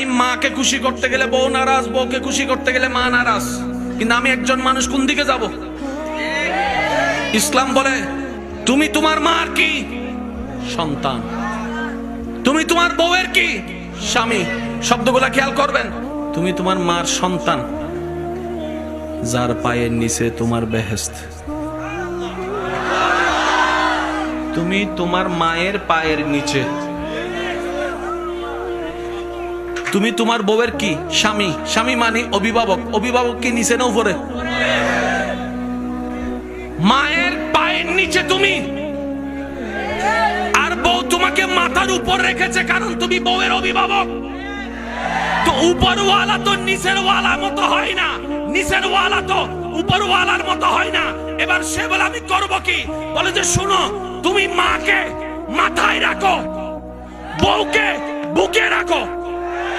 আমি মাকে খুশি করতে গেলে বউ নারাজ, বউকে খুশি করতে গেলে মা নারাজ। কিন্তু আমি একজন মানুষ, কোন দিকে যাব? ইসলাম বলে তুমি তোমার মার কি? সন্তান। তুমি তোমার বউয়ের কি? স্বামী। শব্দগুলা খেয়াল করবেন। তুমি তোমার মার সন্তান, যার পায়ের নিচে তোমার বেহেশত। তুমি তোমার মায়ের পায়ের নিচে। তুমি তোমার বউয়ের কি? স্বামী। স্বামী মানে অভিভাবক। অভিভাবক কি নিচে না উপরে? মায়ের পায়ের নিচে তুমি, আর বউ তোমাকে মাথার উপর রেখেছে, কারণ তুমি বউয়ের অভিভাবক। তো উপরওয়ালা তো নিচের ওয়ালার মতো হয় না, নিচের ওয়ালা তো উপরওয়ালার মতো হয় না। এবার সে বলে আমি করব কি? বলে যে শুনো, তুমি মাকে মাথায় রাখো, বউকে বুকে রাখো।